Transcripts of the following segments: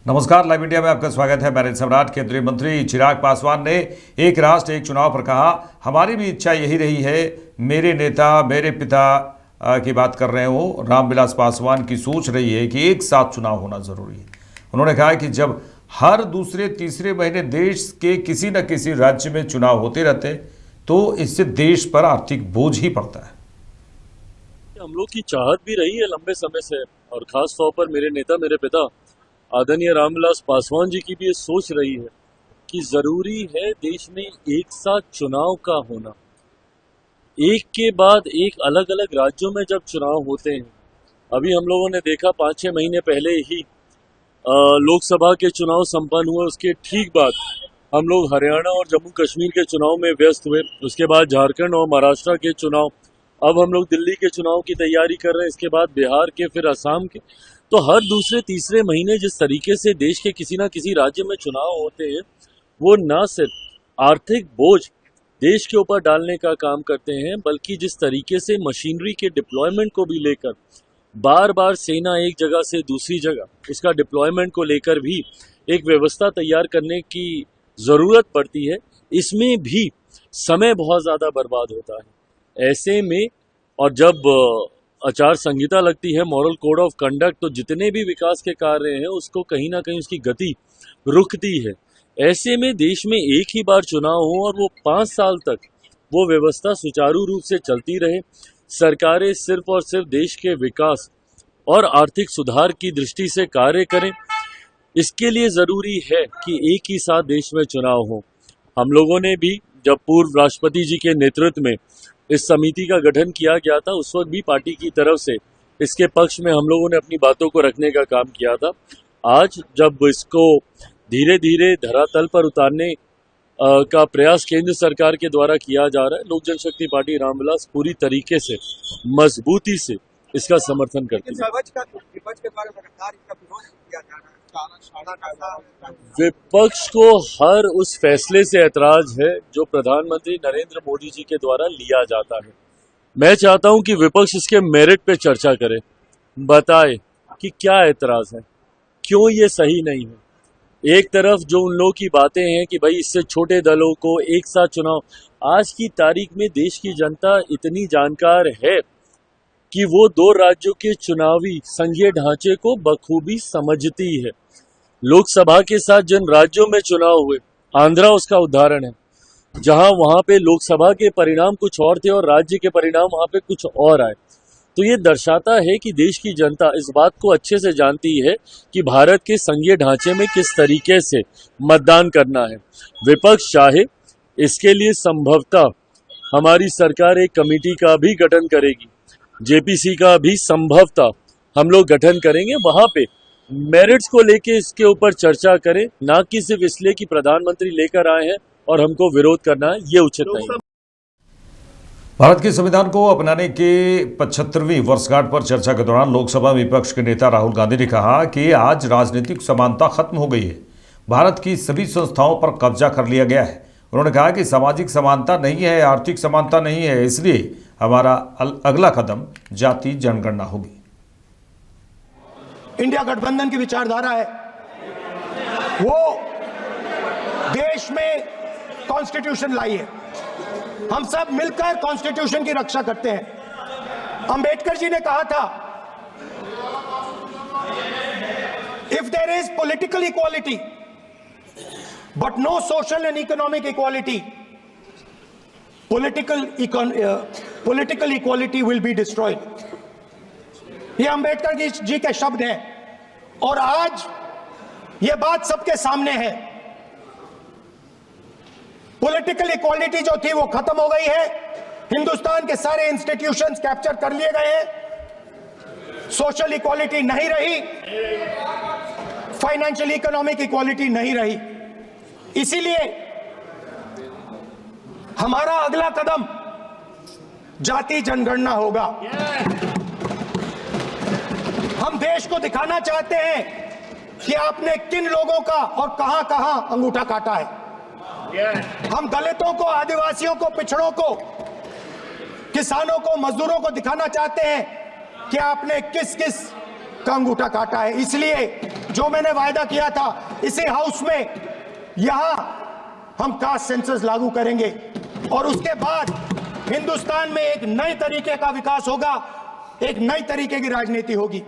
नमस्कार, live India में आपका स्वागत है। मैं सम्राट। केंद्रीय मंत्री चिराग पासवान ने एक राष्ट्र एक चुनाव पर कहा, हमारी भी इच्छा यही रही है। मेरे नेता मेरे पिता की बात कर रहे हो, रामविलास पासवान की सोच रही है कि एक साथ चुनाव होना जरूरी है। उन्होंने कहा कि जब हर दूसरे तीसरे महीने देश के किसी न किसी राज्य में चुनाव होते रहते तो इससे देश पर आर्थिक बोझ ही पड़ता है। हम लोग की चाहत भी रही है लंबे समय से, और खास तौर पर मेरे नेता मेरे पिता आदरणीय रामविलास पासवान जी की भी ये सोच रही है कि जरूरी है देश में एक साथ चुनाव का होना। एक के बाद एक अलग अलग राज्यों में जब चुनाव होते हैं, अभी हम लोगों ने देखा 5-6 महीने पहले ही लोकसभा के चुनाव संपन्न हुए। उसके ठीक बाद हम लोग हरियाणा और जम्मू कश्मीर के चुनाव में व्यस्त हुए। उसके बाद झारखंड और महाराष्ट्र के चुनाव, अब हम लोग दिल्ली के चुनाव की तैयारी कर रहे हैं, इसके बाद बिहार के, फिर असम के। तो हर दूसरे तीसरे महीने जिस तरीके से देश के किसी ना किसी राज्य में चुनाव होते हैं, वो न सिर्फ आर्थिक बोझ देश के ऊपर डालने का काम करते हैं, बल्कि जिस तरीके से मशीनरी के डिप्लॉयमेंट को भी लेकर बार बार सेना एक जगह से दूसरी जगह उसका डिप्लॉयमेंट को लेकर भी एक व्यवस्था तैयार करने की जरूरत पड़ती है। इसमें भी समय बहुत ज्यादा बर्बाद होता है। ऐसे में और जब आचार संहिता लगती है, मॉरल कोड ऑफ कंडक्ट, तो जितने भी विकास के कार्य हैं उसको कहीं ना कहीं उसकी गति रुकती है। ऐसे में देश में एक ही बार चुनाव हो और वो 5 साल तक वो व्यवस्था सुचारू रूप से चलती रहे, सरकारें सिर्फ और सिर्फ देश के विकास और आर्थिक सुधार की दृष्टि से कार्य करें, इसके लिए जरूरी है कि एक ही साथ देश में चुनाव हो। हम लोगों ने भी जब पूर्व राष्ट्रपति जी के नेतृत्व में इस समिति का गठन किया गया था, उस वक्त भी पार्टी की तरफ से इसके पक्ष में हम लोगों ने अपनी बातों को रखने का काम किया था। आज जब इसको धीरे धीरे धरातल पर उतारने का प्रयास केंद्र सरकार के द्वारा किया जा रहा है, लोक जनशक्ति पार्टी रामविलास पूरी तरीके से मजबूती से इसका समर्थन करती है। विपक्ष को हर उस फैसले से ऐतराज है जो प्रधानमंत्री नरेंद्र मोदी जी के द्वारा लिया जाता है। मैं चाहता हूं कि विपक्ष इसके मेरिट पे चर्चा करे, बताए कि क्या ऐतराज है, क्यों ये सही नहीं है। एक तरफ जो उन लोगों की बातें हैं कि भाई इससे छोटे दलों को एक साथ चुनाव, आज की तारीख में देश की जनता इतनी जानकार है कि वो 2 राज्यों के चुनावी संघीय ढांचे को बखूबी समझती है। लोकसभा के साथ जिन राज्यों में चुनाव हुए, आंध्रा उसका उदाहरण है, जहां वहां पे लोकसभा के परिणाम कुछ और थे और राज्य के परिणाम वहां पे कुछ और आए। तो ये दर्शाता है कि देश की जनता इस बात को अच्छे से जानती है कि भारत के संघीय ढांचे में किस तरीके से मतदान करना है। विपक्ष चाहे इसके लिए संभवतः हमारी सरकार एक कमेटी का भी गठन करेगी, जेपीसी का भी संभवतः हम लोग गठन करेंगे, वहां पे मेरिट्स को लेके इसके ऊपर चर्चा करें, ना कि सिर्फ इसलिए कि प्रधानमंत्री लेकर आए हैं और हमको विरोध करना है, ये उचित नहीं है। भारत के संविधान को अपनाने के 75वीं वर्षगांठ पर चर्चा के दौरान लोकसभा विपक्ष के नेता राहुल गांधी ने कहा कि आज राजनीतिक समानता खत्म हो गई है, भारत की सभी संस्थाओं पर कब्जा कर लिया गया है। उन्होंने कहा कि सामाजिक समानता नहीं है, आर्थिक समानता नहीं है, इसलिए हमारा अगला कदम जाति जनगणना होगी। इंडिया गठबंधन की विचारधारा है, वो देश में कॉन्स्टिट्यूशन लाई है। हम सब मिलकर कॉन्स्टिट्यूशन की रक्षा करते हैं। अंबेडकर जी ने कहा था, if there is political equality but no social and economic equality, political equality will be destroyed। ये अंबेडकर जी के शब्द हैं और आज ये बात सबके सामने है। पॉलिटिकल इक्वालिटी जो थी वो खत्म हो गई है, हिंदुस्तान के सारे इंस्टीट्यूशंस कैप्चर कर लिए गए हैं, सोशल इक्वालिटी नहीं रही, फाइनेंशियल इकोनॉमिक इक्वालिटी नहीं रही। इसीलिए हमारा अगला कदम जाति जनगणना होगा। हम देश को दिखाना चाहते हैं कि आपने किन लोगों का और कहां कहां अंगूठा काटा है। हम दलितों को, आदिवासियों को, पिछड़ों को, किसानों को, मजदूरों को दिखाना चाहते हैं कि आपने किस किस का अंगूठा काटा है। इसलिए जो मैंने वायदा किया था इसी हाउस में, यहां हम कास्ट सेंसस लागू करेंगे और उसके बाद हिंदुस्तान में एक नए तरीके का विकास होगा, एक नई तरीके की राजनीति होगी।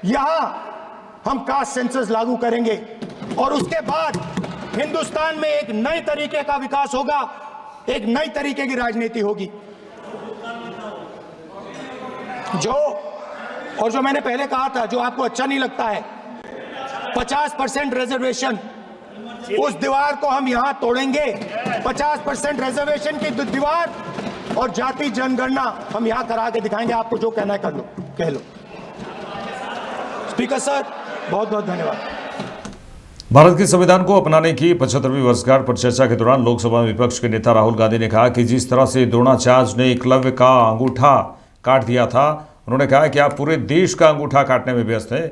यहां हम कास्ट सेंसस लागू करेंगे और उसके बाद हिंदुस्तान में एक नए तरीके का विकास होगा, एक नई तरीके की राजनीति होगी। जो मैंने पहले कहा था, जो आपको अच्छा नहीं लगता है, 50% रिजर्वेशन, उस दीवार को हम यहां तोड़ेंगे। 50% रिजर्वेशन की दीवार और जाति जनगणना हम यहां करा के दिखाएंगे। आपको जो कहना है कर लो, कह लो। स्पीकर सर, बहुत बहुत धन्यवाद। भारत के संविधान को अपनाने की 75वीं वर्षगांठ पर चर्चा के दौरान लोकसभा में विपक्ष के नेता राहुल गांधी ने कहा कि जिस तरह से द्रोणाचार्य ने एकलव्य का अंगूठा काट दिया था, उन्होंने कहा कि आप पूरे देश का अंगूठा काटने में व्यस्त हैं।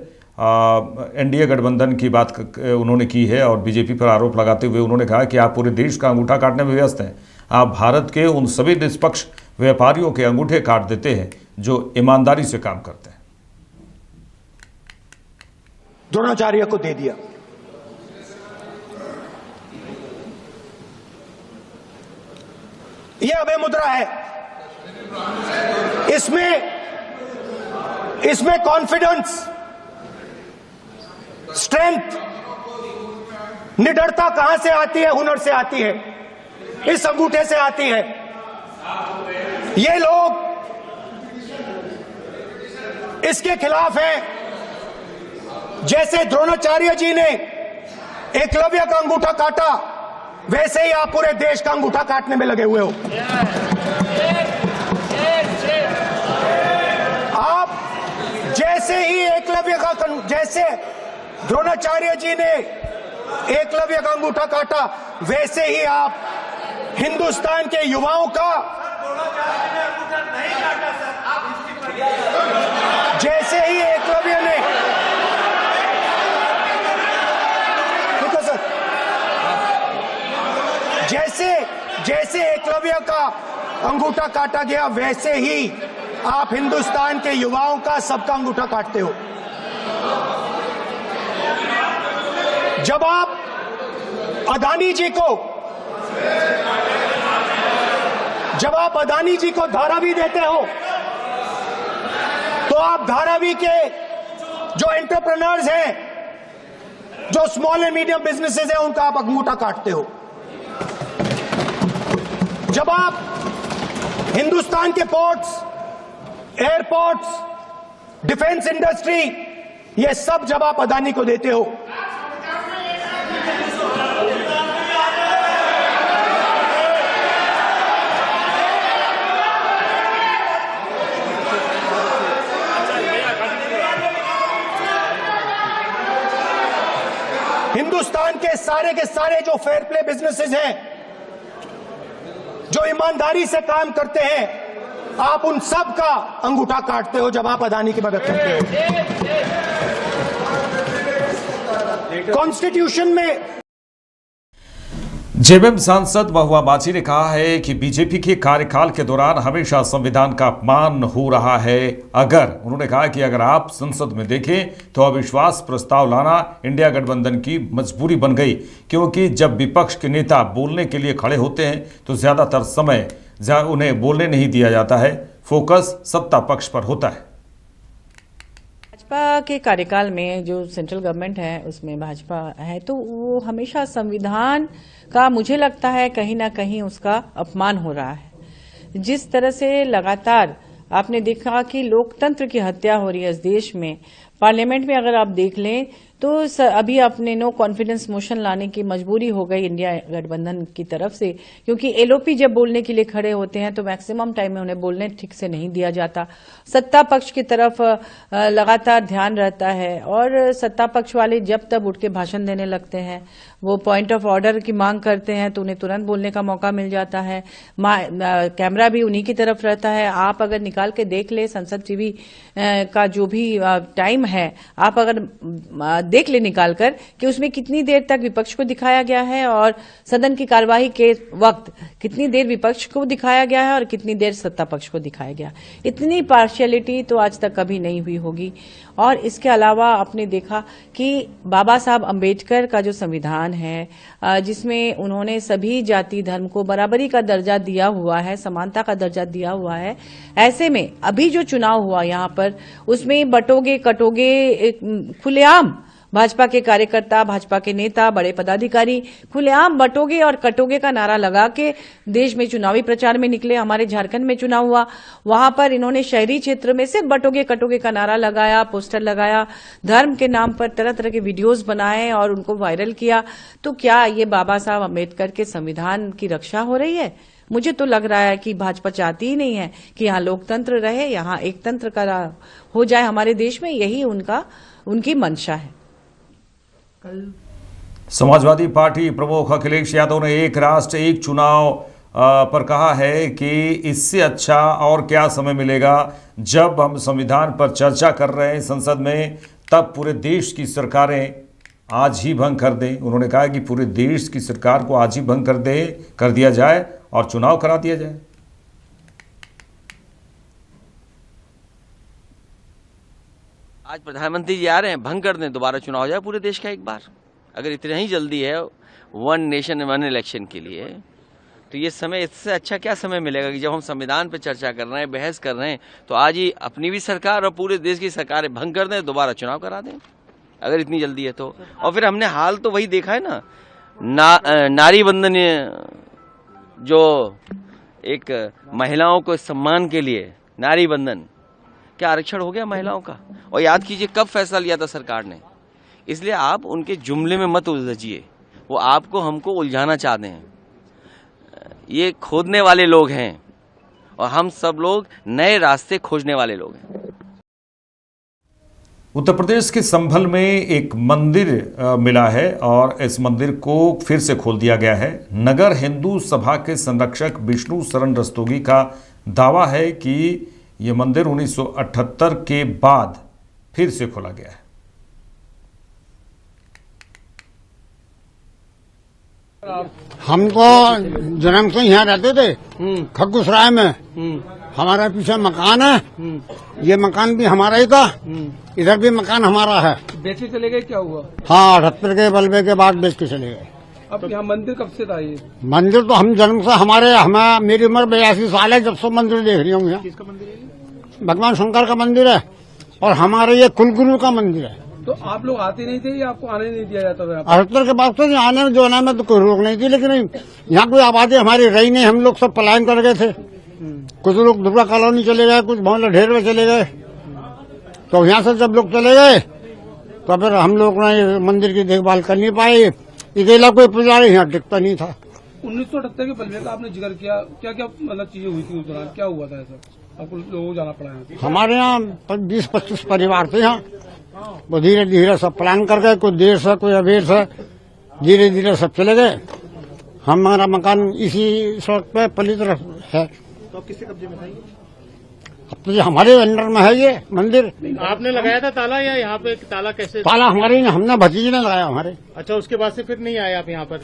एनडीए गठबंधन की बात उन्होंने की है और बीजेपी पर आरोप लगाते हुए उन्होंने कहा कि आप पूरे देश का अंगूठा काटने में व्यस्त हैं। आप भारत के उन सभी निष्पक्ष व्यापारियों के अंगूठे काट देते हैं जो ईमानदारी से काम करते हैं। द्रोणाचार्य को दे दिया। यह अभय मुद्रा है। इसमें कॉन्फिडेंस, स्ट्रेंथ, निडरता कहां से आती है? हुनर से आती है, इस अंगूठे से आती है। ये लोग इसके खिलाफ हैं। जैसे द्रोणाचार्य जी ने एकलव्य का अंगूठा काटा, वैसे ही आप पूरे देश का अंगूठा काटने में लगे हुए हो। आप जैसे ही जैसे द्रोणाचार्य जी ने एकलव्य का अंगूठा काटा, वैसे ही आप हिंदुस्तान के युवाओं का, जैसे ही एकलव्य ने, जैसे एकलव्य का अंगूठा काटा गया, वैसे ही आप हिंदुस्तान के युवाओं का, सबका अंगूठा काटते हो। जब आप अदानी जी को धारावी देते हो, तो आप धारावी के जो एंटरप्रेन्योर्स हैं, जो स्मॉल एंड मीडियम बिजनेसेस हैं, उनका आप अंगूठा काटते हो। जब आप हिंदुस्तान के पोर्ट्स, एयरपोर्ट्स, डिफेंस इंडस्ट्री, ये सब जब आप अदानी को देते हो, हिंदुस्तान के सारे जो फेयर प्ले बिजनेसेस हैं, जो ईमानदारी से काम करते हैं, आप उन सब का अंगूठा काटते हो जब आप अदानी की मदद करते हो। कॉन्स्टिट्यूशन में जेएमएम सांसद महुआ माझी ने कहा है कि बीजेपी के कार्यकाल के दौरान हमेशा संविधान का अपमान हो रहा है। उन्होंने कहा कि अगर आप संसद में देखें तो अविश्वास प्रस्ताव लाना इंडिया गठबंधन की मजबूरी बन गई, क्योंकि जब विपक्ष के नेता बोलने के लिए खड़े होते हैं तो ज़्यादातर समय उन्हें बोलने नहीं दिया जाता है, फोकस सत्ता पक्ष पर होता है। भाजपा के कार्यकाल में जो सेंट्रल गवर्नमेंट है उसमें भाजपा है, तो वो हमेशा संविधान का, मुझे लगता है कहीं ना कहीं उसका अपमान हो रहा है। जिस तरह से लगातार आपने देखा कि लोकतंत्र की हत्या हो रही है इस देश में, पार्लियामेंट में अगर आप देख लें तो अभी अपने नो कॉन्फिडेंस मोशन लाने की मजबूरी हो गई इंडिया गठबंधन की तरफ से, क्योंकि एलओपी जब बोलने के लिए खड़े होते हैं तो मैक्सिमम टाइम में उन्हें बोलने ठीक से नहीं दिया जाता। सत्ता पक्ष की तरफ लगातार ध्यान रहता है और सत्ता पक्ष वाले जब तब उठ के भाषण देने लगते हैं, वो पॉइंट ऑफ ऑर्डर की मांग करते हैं तो उन्हें तुरंत बोलने का मौका मिल जाता है। कैमरा भी उन्हीं की तरफ रहता है। आप अगर निकाल के देख ले संसद टीवी का जो भी टाइम है, आप अगर देख ले निकाल कर कि उसमें कितनी देर तक विपक्ष को दिखाया गया है और सदन की कार्यवाही के वक्त कितनी देर विपक्ष को दिखाया गया है और कितनी देर सत्ता पक्ष को दिखाया गया। इतनी पार्शियलिटी तो आज तक कभी नहीं हुई होगी। और इसके अलावा आपने देखा कि बाबा साहब अंबेडकर का जो संविधान है, जिसमें उन्होंने सभी जाति धर्म को बराबरी का दर्जा दिया हुआ है, समानता का दर्जा दिया हुआ है, ऐसे में अभी जो चुनाव हुआ यहाँ पर, उसमें बटोगे कटोगे खुलेआम भाजपा के कार्यकर्ता, भाजपा के नेता, बड़े पदाधिकारी खुलेआम बटोगे और कटोगे का नारा लगा के देश में चुनावी प्रचार में निकले। हमारे झारखंड में चुनाव हुआ, वहां पर इन्होंने शहरी क्षेत्र में सिर्फ बटोगे कटोगे का नारा लगाया, पोस्टर लगाया, धर्म के नाम पर तरह तरह के वीडियोस बनाए और उनको वायरल किया। तो क्या ये बाबा साहब अम्बेडकर के संविधान की रक्षा हो रही है? मुझे तो लग रहा है कि भाजपा चाहती ही नहीं है कि यहाँ लोकतंत्र रहे, यहाँ एक तंत्र का हो जाए हमारे देश में। यही उनकी मंशा है। समाजवादी पार्टी प्रमुख अखिलेश यादव ने एक राष्ट्र एक चुनाव पर कहा है कि इससे अच्छा और क्या समय मिलेगा जब हम संविधान पर चर्चा कर रहे हैं संसद में, तब पूरे देश की सरकारें आज ही भंग कर दें। उन्होंने कहा कि पूरे देश की सरकार को आज ही भंग कर दिया जाए और चुनाव करा दिया जाए। आज प्रधानमंत्री जी आ रहे हैं, भंग कर दें, दोबारा चुनाव हो जाए पूरे देश का एक बार। अगर इतना ही जल्दी है वन नेशन वन इलेक्शन के लिए, तो ये समय, इससे अच्छा क्या समय मिलेगा कि जब हम संविधान पर चर्चा कर रहे हैं, बहस कर रहे हैं, तो आज ही अपनी भी सरकार और पूरे देश की सरकारें भंग कर दें, दोबारा चुनाव करा दें, अगर इतनी जल्दी है तो। और फिर हमने हाल तो वही देखा है ना, नारी बंधन, जो एक महिलाओं को सम्मान के लिए नारी बंधन, क्या आरक्षण हो गया महिलाओं का? और याद कीजिए कब फैसला लिया था सरकार ने। इसलिए आप उनके जुमले में मत उलझिए, वो आपको हमको उलझाना चाहते हैं। ये खोदने वाले लोग हैं और हम सब लोग नए रास्ते खोजने वाले लोग हैं। उत्तर प्रदेश के संभल में एक मंदिर मिला है और इस मंदिर को फिर से खोल दिया गया है। नगर हिंदू सभा के संरक्षक विष्णु शरण रस्तोगी का दावा है कि यह मंदिर 1978 के बाद फिर से खोला गया है। हम तो जन्म से यहाँ रहते थे खग्गुसराय में। हमारे पीछे मकान है, ये मकान भी हमारा ही था, इधर भी मकान हमारा है। बेच के चले गए, क्या हुआ? हाँ, 78 के बलबे के बाद बेच के चले गए। अब यहाँ मंदिर कब से था ये? मंदिर तो हम जन्म से हमें मेरी उम्र 82 साल है जब से मंदिर देख रही हूँ। यहाँ किसका मंदिर है? भगवान शंकर का मंदिर है और हमारे ये कुलगुरु का मंदिर है। तो आप लोग आते नहीं थे या आपको आने नहीं दिया जाता था? 78 के बाद तो आने में जो आने में तो कोई रोक नहीं थी, लेकिन यहाँ कोई आबादी हमारी रही नहीं। हम लोग सब पलायन कर गए थे। कुछ लोग दुर्गा कॉलोनी चले गए, कुछ मोहल्ला ढेर में चले गए। तो यहाँ से जब लोग चले गए तो फिर हम लोग ने मंदिर की देखभाल कर नहीं पाए। अकेला कोई पुजारी यहाँ टिकता नहीं था। 1978 के बलबे का आपने जिक्र किया, क्या क्या मतलब चीजें हुई थी उस दौरान, क्या हुआ था ऐसा आपको लोगों को जाना पड़ा है? हमारे यहाँ 20-25 परिवार थे यहाँ। वो धीरे धीरे सब प्लान कर गए, कोई देर से कोई अबेर से, धीरे धीरे सब चले गए। हमारा मकान इसी सड़क पे पली तरफ है। तो किसके कब्जे में था ये? अब तो ये हमारे अंडर में है ये मंदिर। आपने लगाया था ताला या यहाँ पे ताला कैसे? ताला हमारे हमने भतीजे ने लगाया हमारे। अच्छा, उसके बाद से फिर नहीं आए आप यहाँ पर?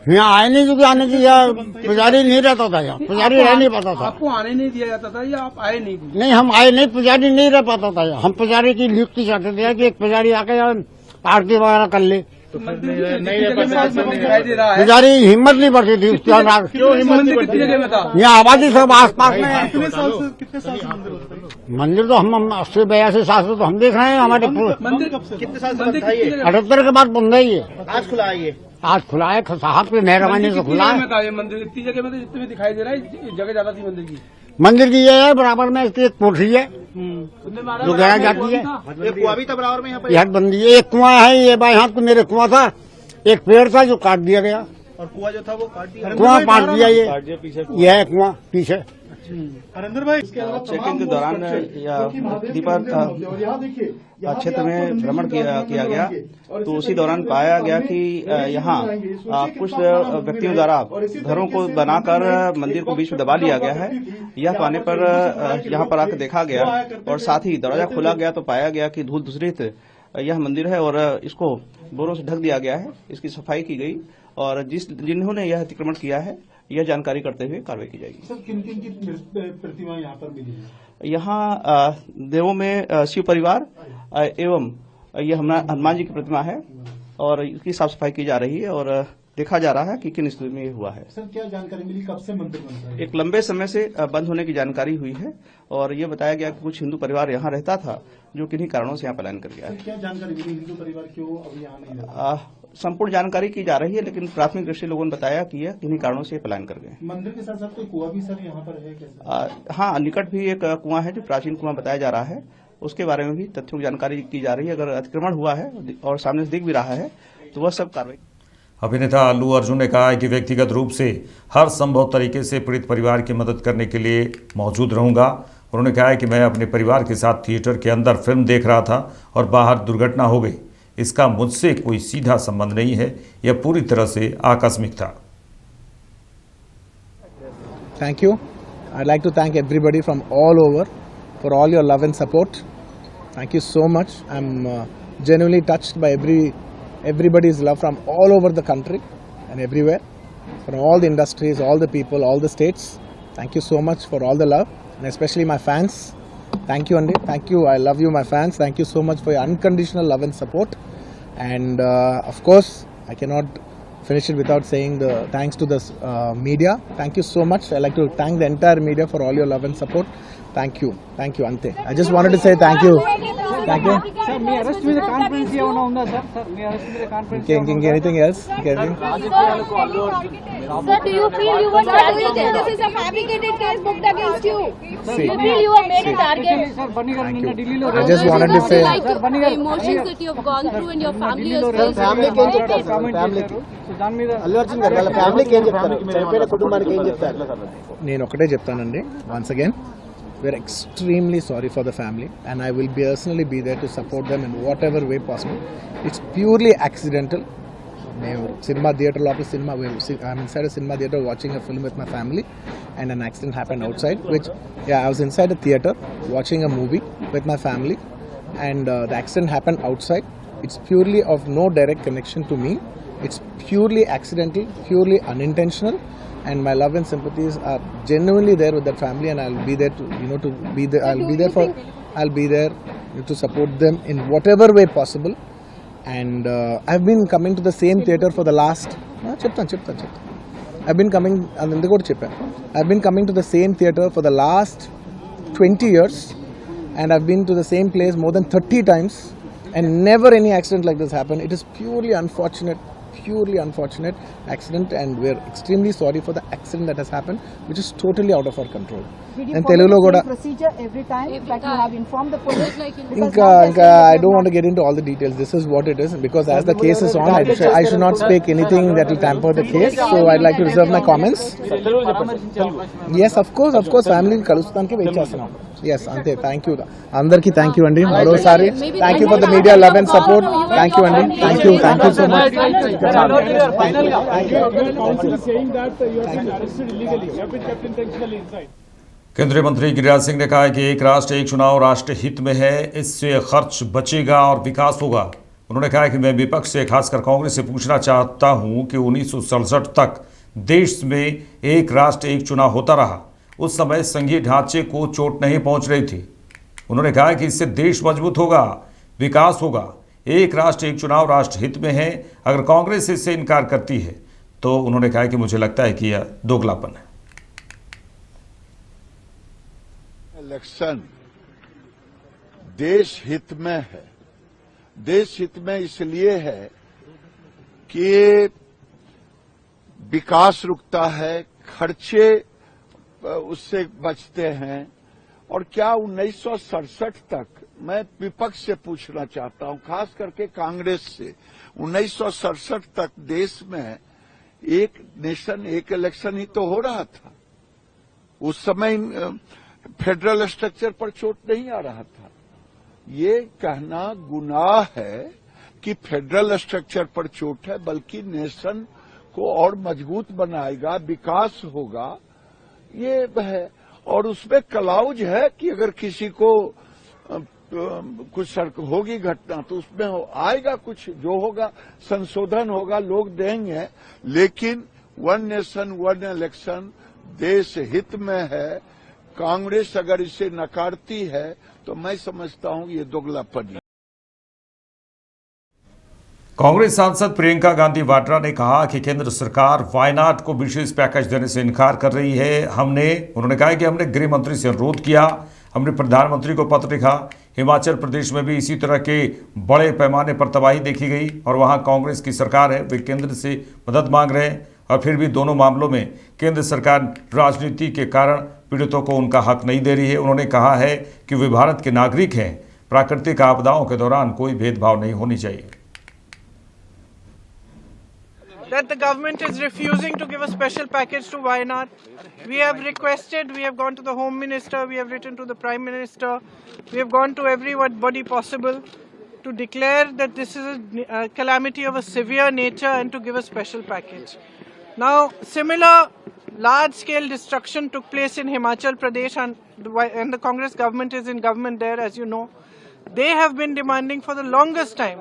यहाँ आए नहीं क्योंकि आने की यहाँ पुजारी नहीं रहता था। यहाँ पुजारी रह नहीं पाता था। आपको आने नहीं दिया जाता था या आप आए नहीं? नहीं, हम आए नहीं, पुजारी नहीं रह पाता था। हम पुजारी की नियुक्ति चाहते थे कि एक पुजारी आके आरती वगैरह कर ले। तो फिर नहीं रह पाता, दिखाई दे रहा है। पुजारी हिम्मत नहीं बढ़ती थी उसकी। क्यों हिम्मत नहीं कितनी जगह में था? यहाँ आबादी सब आस पास में है। कितने साल से मंदिर तो हम 80-82 साल से तो हम देख रहे हैं। हमारे मंदिर कब से? कितने साल से बताइए? 78 के बाद बंद है ये। आज खुला है ये? आज खुला है, साहब की मेहरबानी से खुला है। ये मंदिर इतनी जगह में जितने में दिखाई दे रहा है, जगह ज्यादा थी मंदिर की। मंदिर की ये है, बराबर में इसकी एक कोठी है जो गया जाती है। एक कुआं भी था बराबर में यहाँ पर? यह बंदी है, एक कुआं है। ये भाई यहाँ तो मेरे कुआं था, एक पेड़ था जो काट दिया गया। और कुआं जो था वो काट दिया? कुआं काट दिया ये है कुआं पीछे। हरेंद्र भाई, चेकिंग के दौरान या दीपा क्षेत्र में भ्रमण किया गया, तो उसी दौरान पाया गया कि यहाँ कुछ व्यक्तियों द्वारा घरों को बनाकर मंदिर को बीच में दबा लिया गया है। यह पाने पर यहाँ पर आकर देखा गया और साथ ही दरवाजा खोला गया तो पाया गया कि धूल धूसरित यह मंदिर है और इसको बोरों से ढक दिया गया है। इसकी सफाई की गई और जिन्होंने यह अतिक्रमण किया है यह जानकारी करते हुए कार्रवाई की जाएगी। सर, किन किन की प्रतिमा यहाँ पर मिली है? यहाँ देवों में शिव परिवार एवं यह हनुमान जी की प्रतिमा है और इसकी साफ सफाई की जा रही है और देखा जा रहा है कि किन स्थिति में ये हुआ है। सर, क्या जानकारी मिली, कब से मंदिर बन रहा है? एक लंबे समय से बंद होने की जानकारी हुई है और ये बताया गया कि कुछ हिंदू परिवार यहाँ रहता था जो किन्हीं कारणों से यहाँ पलायन कर गया है। क्या जानकारी मिली, हिंदू परिवार क्यों अभी यहाँ नहीं रहता? संपूर्ण जानकारी की जा रही है, लेकिन प्राथमिक दृष्टि लोगों ने बताया कि यह किन्हीं कारणों से पलायन कर गए। मंदिर के साथ साथ कोई कुआं भी सर यहाँ पर है कैसे? हाँ, निकट भी एक कुआं है जो प्राचीन कुआं बताया जा रहा है, उसके बारे में भी तथ्यों की जानकारी की जा रही है। अगर अतिक्रमण हुआ है और सामने से दिख भी रहा है तो वह सब कार्रवाई। अभिनेता अल्लू अर्जुन ने कहा है कि व्यक्तिगत रूप से हर संभव तरीके से पीड़ित परिवार की मदद करने के लिए मौजूद रहूंगा। उन्होंने कहा है कि मैं अपने परिवार के साथ थिएटर के अंदर फिल्म देख रहा था और बाहर दुर्घटना हो गई। इसका मुझसे कोई सीधा संबंध नहीं है, यह पूरी तरह से आकस्मिक था। Thank you. I'd like to thank everybody from all over for all your love and support. Thank you so much. I'm genuinely touched by everybody's love from all over the country and everywhere, from all the industries, all the people, all the states. Thank you so much for all the love, and especially my fans. Thank you, Andy. Thank you. I love you, my fans. Thank you so much for your unconditional love and support. And of course, I cannot finish it without saying the thanks to the media. Thank you so much. I like to thank the entire media for all your love and support. Thank you, Ante. I just wanted to say thank you. Thank you. Sir, me arrest మీద conference ఏమైనా ఉందా sir? Sir, మీ arrest మీద conference Anything else? Anything? Sir, do you feel you were targeted? This is a fabricated case booked against you. See. You feel you were made a target? Sir Bunny గారు నిన్న ఢిల్లీలో I just wanted to say. The emotions that you have gone through and your family has faced. ఫ్యామిలీకి ఏం చెప్తారు sir? ఫ్యామిలీకి దాని మీద అల్లు అర్జున్ గారు వాళ్ళ ఫ్యామిలీకి ఏం చెప్తారు? చనిపోయిన కుటుంబానికి ఏం చెప్తారు? నేను ఒకటే చెప్తానండి. Once again, we're extremely sorry for the family and I will personally be there to support them in whatever way possible. It's purely accidental. Cinema theatre I'm inside a cinema theatre watching a film with my family and an accident happened outside, I was inside a theatre watching a movie with my family and the accident happened outside. It's purely of no direct connection to me. It's purely accidental, purely unintentional, and my love and sympathies are genuinely there with that family, and I'll be there I'll be there to support them in whatever way possible. And I've been coming to the same theatre for the last I've been coming to the same theatre for the last 20 years, and I've been to the same place more than 30 times, and never any accident like this happened. It is purely unfortunate accident, and we're extremely sorry for the accident that has happened, which is totally out of our control. And Telugu kuda Procedure every time that you have informed the police, like I don't want to get into all the details. This is what it is, because as the case is on, I should not speak anything that will tamper the case, so I'd like to reserve my comments. Yes, of course, family kalustaniki wait chestunam. Yes, ante. Thank you andarki. Thank you andi marosari. Thank you for the media love and support. Thank you andi. Thank you so much. केंद्रीय मंत्री गिरिराज सिंह ने कहा है कि एक राष्ट्र एक चुनाव राष्ट्र हित में है, इससे खर्च बचेगा और विकास होगा। उन्होंने कहा कि मैं विपक्ष से, खासकर कांग्रेस से पूछना चाहता हूं कि 1967 तक देश में एक राष्ट्र एक चुनाव होता रहा, उस समय संघीय ढांचे को चोट नहीं पहुंच रही थी। उन्होंने कहा कि इससे देश मजबूत होगा, विकास होगा। एक राष्ट्र एक चुनाव राष्ट्र हित में है। अगर कांग्रेस इससे इनकार करती है तो उन्होंने कहा कि मुझे लगता है कि यह दोगलापन है। इलेक्शन देश हित में है। देश हित में इसलिए है कि विकास रुकता है, खर्चे उससे बचते हैं। और क्या 1967 तक, मैं विपक्ष से पूछना चाहता हूं, खास करके कांग्रेस से, 1967 तक देश में एक नेशन एक इलेक्शन ही तो हो रहा था। उस समय फेडरल स्ट्रक्चर पर चोट नहीं आ रहा था। ये कहना गुनाह है कि फेडरल स्ट्रक्चर पर चोट है, बल्कि नेशन को और मजबूत बनाएगा, विकास होगा, ये है। और उसमें क्लाउज है कि अगर किसी को कुछ सड़क होगी घटना तो उसमें आएगा, कुछ जो होगा संशोधन होगा, लोग देंगे। लेकिन वन नेशन वन इलेक्शन देश हित में है। कांग्रेस अगर इसे नकारती है तो मैं समझता हूं ये दोगलापन है। कांग्रेस सांसद प्रियंका गांधी वाड्रा ने कहा कि केंद्र सरकार वायनाड को विशेष पैकेज देने से इनकार कर रही है। उन्होंने कहा कि हमने गृह मंत्री से अनुरोध किया, हमने प्रधानमंत्री को पत्र लिखा। हिमाचल प्रदेश में भी इसी तरह के बड़े पैमाने पर तबाही देखी गई और वहां कांग्रेस की सरकार है, वे केंद्र से मदद मांग रहे हैं और फिर भी दोनों मामलों में केंद्र सरकार राजनीति के कारण पीड़ितों को उनका हक नहीं दे रही है। उन्होंने कहा है कि वे भारत के नागरिक हैं, प्राकृतिक आपदाओं के दौरान कोई भेदभाव नहीं होनी चाहिए। That the government is refusing to give a special package to Wayanad. We have requested, we have gone to the Home Minister, we have written to the Prime Minister, we have gone to everybody possible to declare that this is a calamity of a severe nature and to give a special package. Now, similar large-scale destruction took place in Himachal Pradesh and the Congress government is in government there, as you know. They have been demanding for the longest time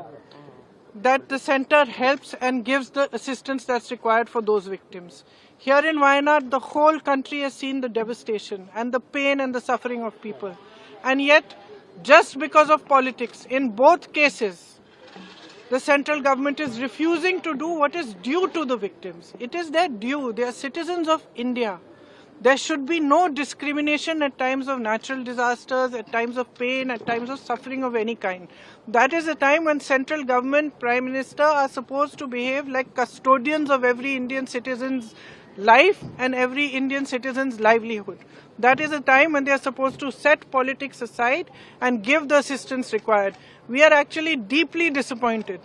that the center helps and gives the assistance that's required for those victims. Here in Wayanad, the whole country has seen the devastation and the pain and the suffering of people. And yet, just because of politics, in both cases, the central government is refusing to do what is due to the victims. It is their due. They are citizens of India. There should be no discrimination at times of natural disasters, at times of pain, at times of suffering of any kind. That is a time when central government, Prime Minister are supposed to behave like custodians of every Indian citizen's life and every Indian citizen's livelihood. That is a time when they are supposed to set politics aside and give the assistance required. We are actually deeply disappointed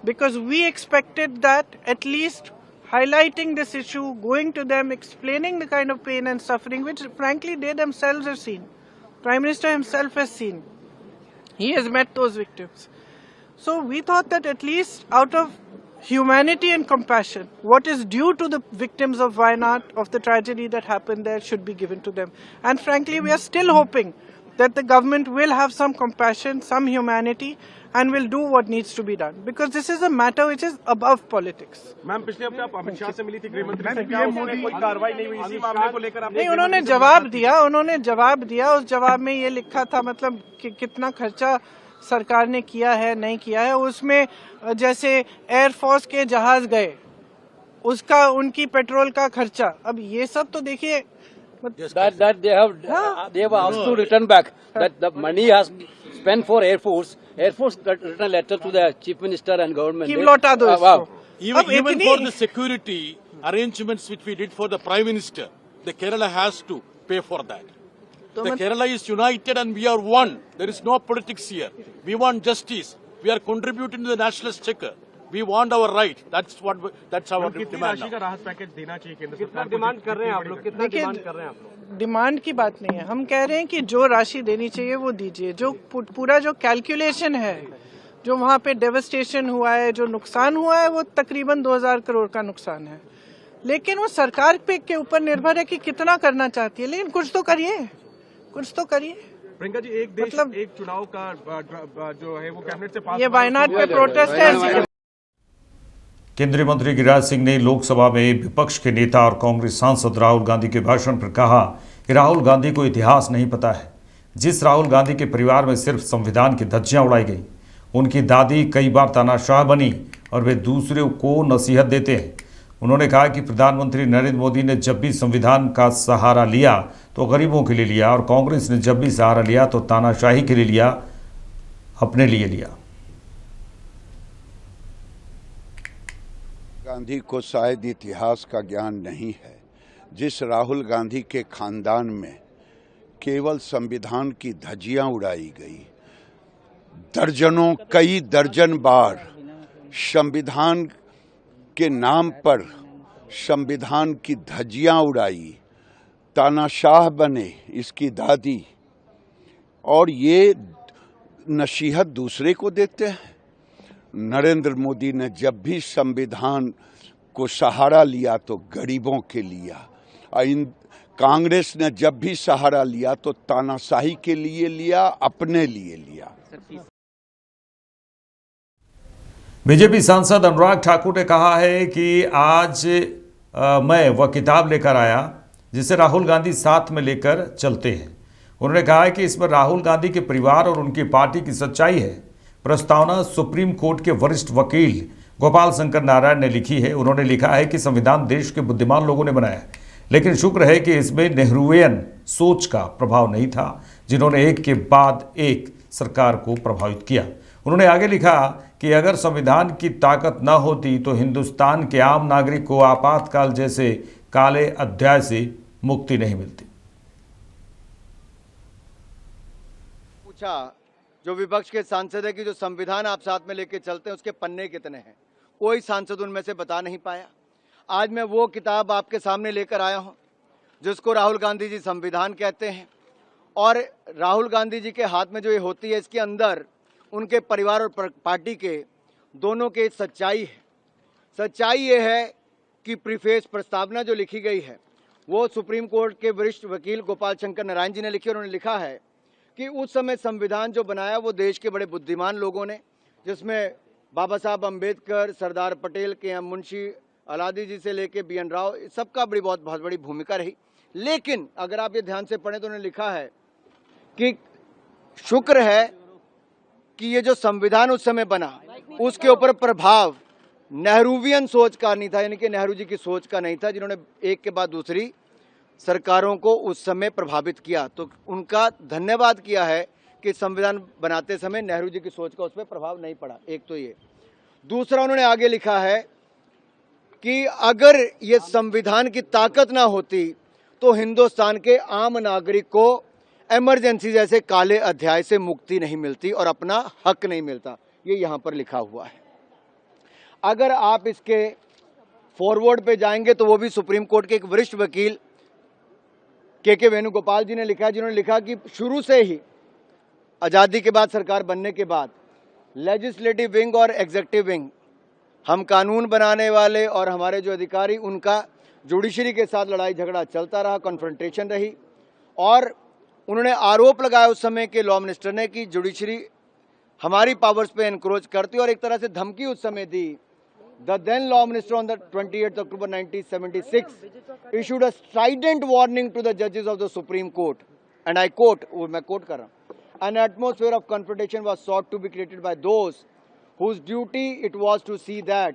because we expected that at least highlighting this issue, going to them, explaining the kind of pain and suffering which frankly they themselves have seen. Prime Minister himself has seen. He has met those victims. So we thought that at least out of humanity and compassion, what is due to the victims of Wayanad, of the tragedy that happened there, should be given to them. And frankly, we are still hoping that the government will have some compassion, some humanity, and will do what needs to be done. Because this is a matter which is above politics. Ma'am, पिछले हफ्ते आप अमित शाह से मिली थी, गृह मंत्री से, क्या उन्होंने कोई कार्रवाई नहीं हुई इसी मामले को लेकर? नहीं, उन्होंने जवाब दिया। उस जवाब में ये लिखा था, मतलब कि कितना खर्चा सरकार ने किया है, नहीं किया है। उसमें जैसे एयरफोर्स के जहाज गए, उसका उनकी पेट्रोल का खर्चा। अब ये सब तो देखिए, that they have asked to return back that the money has spent for Air Force written a letter to the Chief Minister and government. लौटा दो इसको। Even for the security arrangements which we did for the Prime Minister, the Kerala has to pay for that. The Kerala is united and we are one. There is no politics here. We want justice. We are contributing to the national exchequer. We want our right. That's our demand. राशि का राहत package देना चाहिए केंद्र सरकार को? Demand कर रहे हैं आप लोग? कितना डिमांड कर रहे हैं आप लोग? डिमांड की बात नहीं है। हम कह रहे हैं कि जो राशि देनी चाहिए वो दीजिए। जो पूरा जो कैलकुलेशन है, जो वहाँ पे डेवस्टेशन हुआ है, जो नुकसान हुआ है, वो तकरीबन 2000 करोड़ का नुकसान है। लेकिन वो सरकार पे के ऊपर निर्भर है कि कितना करना चाहती है। लेकिन कुछ तो करिए, कुछ तो करिए। प्रियंका जी, एक देश मतलब एक चुनाव का जो है वो कैबिनेट से पास, ये वायनाड पे प्रोटेस्ट है। केंद्रीय मंत्री गिरिराज सिंह ने लोकसभा में विपक्ष के नेता और कांग्रेस सांसद राहुल गांधी के भाषण पर कहा कि राहुल गांधी को इतिहास नहीं पता है। जिस राहुल गांधी के परिवार में सिर्फ संविधान की धज्जियां उड़ाई गई, उनकी दादी कई बार तानाशाह बनी और वे दूसरों को नसीहत देते हैं। उन्होंने कहा कि प्रधानमंत्री नरेंद्र मोदी ने जब भी संविधान का सहारा लिया तो गरीबों के लिए लिया और कांग्रेस ने जब भी सहारा लिया तो तानाशाही के लिए लिया, अपने लिए लिया। गांधी को शायद इतिहास का ज्ञान नहीं है। जिस राहुल गांधी के खानदान में केवल संविधान की धज्जियां उड़ाई गई, कई दर्जन बार संविधान के नाम पर संविधान की धज्जियां उड़ाई, तानाशाह बने इसकी दादी, और ये नसीहत दूसरे को देते हैं। नरेंद्र मोदी ने जब भी संविधान को सहारा लिया तो गरीबों के लिया। कांग्रेस ने जब भी सहारा लिया तो तानाशाही के लिए लिया, अपने लिए लिया। बीजेपी सांसद अनुराग ठाकुर ने कहा है कि आज मैं वह किताब लेकर आया जिसे राहुल गांधी साथ में लेकर चलते हैं। उन्होंने कहा है कि इसमें राहुल गांधी के परिवार और उनकी पार्टी की सच्चाई है। प्रस्तावना सुप्रीम कोर्ट के वरिष्ठ वकील गोपाल शंकर नारायण ने लिखी है। उन्होंने लिखा है कि संविधान देश के बुद्धिमान लोगों ने बनाया, लेकिन शुक्र है कि इसमें नेहरूवियन सोच का प्रभाव नहीं था, जिन्होंने एक के बाद एक सरकार को प्रभावित किया। उन्होंने आगे लिखा कि अगर संविधान की ताकत न होती तो हिंदुस्तान के आम नागरिक को आपातकाल जैसे काले अध्याय से मुक्ति नहीं मिलती। पूछा जो विपक्ष के सांसद है कि जो संविधान आप साथ में लेके चलते हैं उसके पन्ने कितने हैं, कोई सांसद उनमें से बता नहीं पाया। आज मैं वो किताब आपके सामने लेकर आया हूं जिसको राहुल गांधी जी संविधान कहते हैं, और राहुल गांधी जी के हाथ में जो ये होती है इसके अंदर उनके परिवार और पार्टी के दोनों के सच्चाई है। सच्चाई ये है कि प्रीफेस प्रस्तावना जो लिखी गई है वो सुप्रीम कोर्ट के वरिष्ठ वकील गोपाल शंकर नारायण जी ने लिखी। उन्होंने लिखा है कि उस समय संविधान जो बनाया वो देश के बड़े बुद्धिमान लोगों ने, जिसमें बाबा साहब अम्बेडकर, सरदार पटेल, के एम मुंशी, अलादी जी से लेके BN राव, सबका बहुत बड़ी भूमिका रही। लेकिन अगर आप ये ध्यान से पढ़ें तो उन्होंने लिखा है कि शुक्र है कि ये जो संविधान उस समय बना उसके ऊपर प्रभाव नेहरूवियन सोच का नहीं था, यानी कि नेहरू जी की सोच का नहीं था, जिन्होंने एक के बाद दूसरी सरकारों को उस समय प्रभावित किया। तो उनका धन्यवाद किया है कि संविधान बनाते समय नेहरू जी की सोच का उस पर प्रभाव नहीं पड़ा। एक तो ये। दूसरा उन्होंने आगे लिखा है कि अगर ये संविधान की ताकत ना होती तो हिंदुस्तान के आम नागरिक को इमरजेंसी जैसे काले अध्याय से मुक्ति नहीं मिलती और अपना हक नहीं मिलता। ये यहाँ पर लिखा हुआ है। अगर आप इसके फॉरवर्ड पे जाएंगे तो वो भी सुप्रीम कोर्ट के एक वरिष्ठ वकील के वेणुगोपाल जी ने लिखा है, जिन्होंने लिखा कि शुरू से ही आज़ादी के बाद सरकार बनने के बाद लेजिस्लेटिव विंग और एग्जीक्यूटिव विंग, हम कानून बनाने वाले और हमारे जो अधिकारी, उनका जुडिशरी के साथ लड़ाई झगड़ा चलता रहा, कॉन्फ्रंटेशन रही। और उन्होंने आरोप लगाया उस समय के लॉ मिनिस्टर ने कि जुडिशरी हमारी पावर्स पे एनक्रोच करती, और एक तरह से धमकी उस समय दी। The then law minister on the 28th October 1976 issued a strident warning to the judges of the Supreme Court, and I quote, मैं कोट कर रहा हूँ, an atmosphere of confrontation was sought to be created by those whose duty it was to see that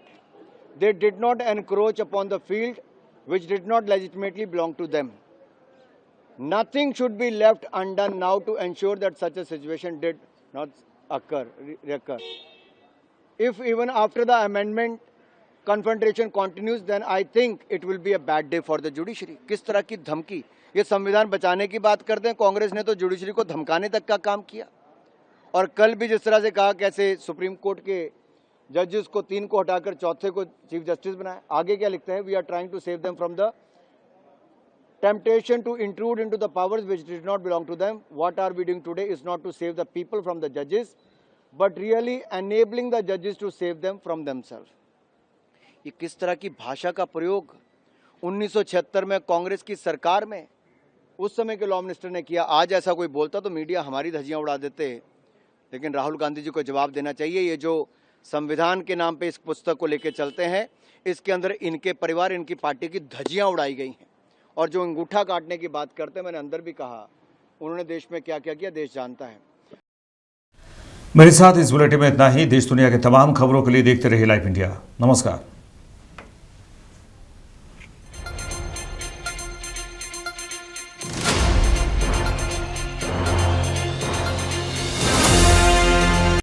they did not encroach upon the field which did not legitimately belong to them. Nothing should be left undone now to ensure that such a situation did not recur. If even after the amendment confrontation continues, then I think it will be a bad day for the judiciary. किस तरह की धमकी! ये संविधान बचाने की बात करते हैं, कांग्रेस ने तो जुडिशरी को धमकाने तक का काम किया। और कल भी जिस तरह से कहा कैसे सुप्रीम कोर्ट के जजेस को 3 को हटाकर चौथे को चीफ जस्टिस बनाया। आगे क्या लिखते हैं? We are trying to save them from the temptation to intrude into the powers which did not belong to them. What are we doing today is not to save the people from the judges, but really enabling the judges to save them from themselves. ये किस तरह की भाषा का प्रयोग 1976 में कांग्रेस की सरकार में उस समय के लॉ मिनिस्टर ने किया। आज ऐसा कोई बोलता तो मीडिया हमारी धज्जियां उड़ा देते, लेकिन राहुल गांधी जी को जवाब देना चाहिए। ये जो संविधान के नाम पे इस पुस्तक को लेके चलते हैं, इसके अंदर इनके परिवार, इनकी पार्टी की धज्जियां उड़ाई गई हैं। और जो अंगूठा काटने की बात करते हैं, मैंने अंदर भी कहा, उन्होंने देश में क्या क्या किया देश जानता है। मेरे साथ इस बुलेटिन में इतना ही। देश दुनिया के तमाम खबरों के लिए देखते रहिए लाइव इंडिया। नमस्कार।